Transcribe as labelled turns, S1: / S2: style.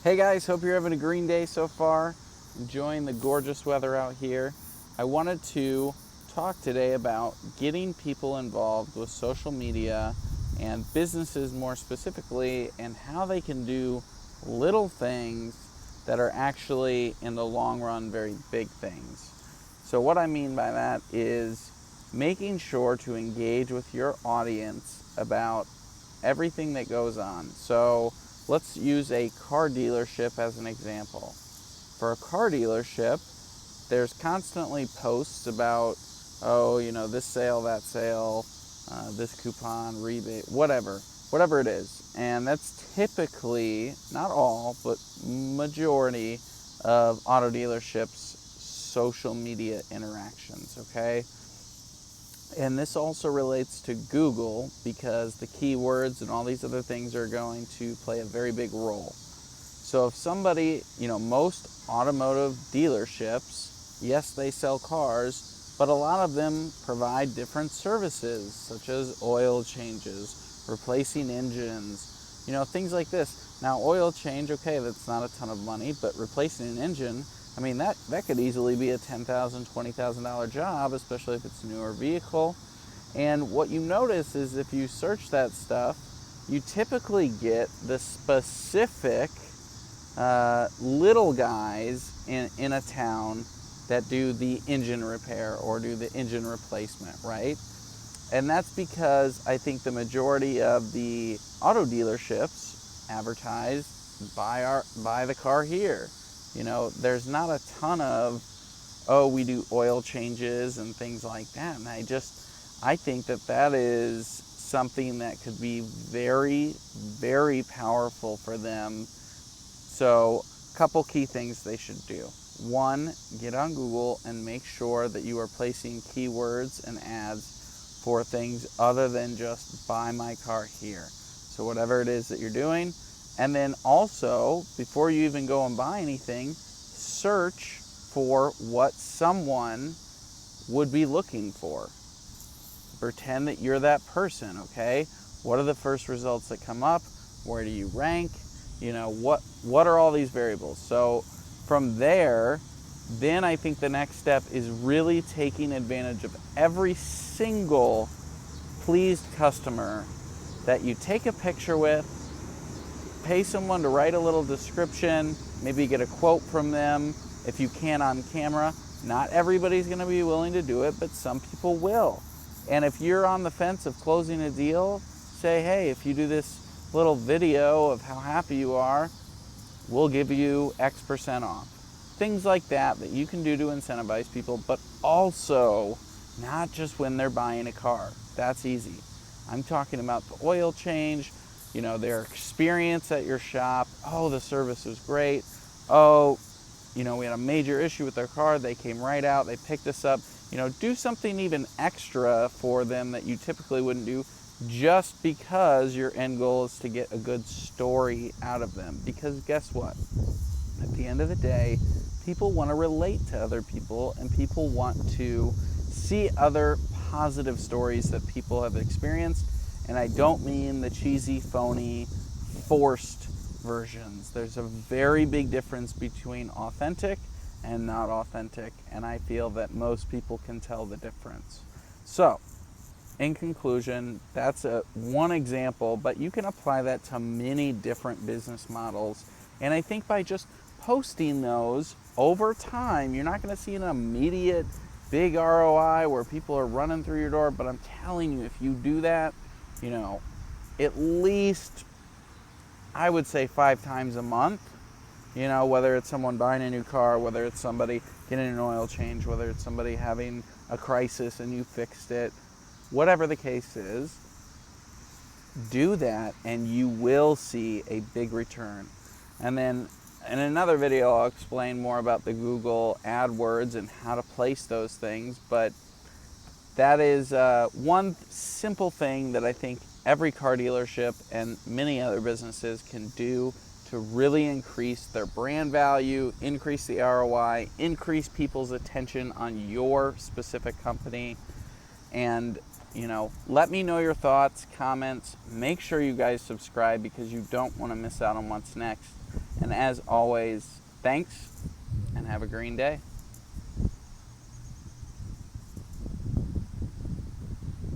S1: Hey guys, hope you're having a green day so far, enjoying the gorgeous weather out here. I wanted to talk today about getting people involved with social media and businesses more specifically, and how they can do little things that are actually in the long run very big things. So what I mean by that is making sure to engage with your audience about everything that goes on. So let's use a car dealership as an example. For a car dealership, there's constantly posts about, this sale, that sale, this coupon, rebate, whatever it is. And that's typically, not all, but majority of auto dealerships' social media interactions, okay? And this also relates to Google, because the keywords and all these other things are going to play a very big role. So if somebody, most automotive dealerships, yes, they sell cars, but a lot of them provide different services, such as oil changes, replacing engines, things like this. Now, oil change, okay, that's not a ton of money, but replacing an engine, that could easily be a $10,000, $20,000 job, especially if it's a newer vehicle. And what you notice is if you search that stuff, you typically get the specific little guys in a town that do the engine repair or do the engine replacement, right? And that's because I think the majority of the auto dealerships advertise, buy the car here. There's not a ton of, we do oil changes and things like that. And I think that is something that could be very, very powerful for them. So a couple key things they should do. One, get on Google and make sure that you are placing keywords and ads for things other than just buy my car here. So whatever it is that you're doing. And then also, before you even go and buy anything, search for what someone would be looking for. Pretend that you're that person, okay? What are the first results that come up? Where do you rank? What are all these variables? So from there, then I think the next step is really taking advantage of every single pleased customer that you take a picture with, pay someone to write a little description, maybe get a quote from them if you can on camera. Not everybody's going to be willing to do it, but some people will. And if you're on the fence of closing a deal, say, hey, if you do this little video of how happy you are, we'll give you X% off. Things like that you can do to incentivize people, but also not just when they're buying a car. That's easy. I'm talking about the oil change, their experience at your shop. Oh, the service was great. Oh, we had a major issue with their car. They came right out. They picked us up. Do something even extra for them that you typically wouldn't do, just because your end goal is to get a good story out of them. Because guess what? At the end of the day, people want to relate to other people, and people want to see other positive stories that people have experienced. And I don't mean the cheesy, phony, forced versions. There's a very big difference between authentic and not authentic, and I feel that most people can tell the difference. So, in conclusion, that's one example, but you can apply that to many different business models. And I think by just posting those over time, you're not going to see an immediate big ROI where people are running through your door, but I'm telling you, if you do that, at least, I would say 5 times a month, whether it's someone buying a new car, whether it's somebody getting an oil change, whether it's somebody having a crisis and you fixed it, whatever the case is, do that and you will see a big return. And then in another video, I'll explain more about the Google AdWords and how to place those things, but that is one simple thing that I think every car dealership and many other businesses can do to really increase their brand value, increase the ROI, increase people's attention on your specific company, and let me know your thoughts, comments. Make sure you guys subscribe because you don't want to miss out on what's next. And as always, thanks and have a green day.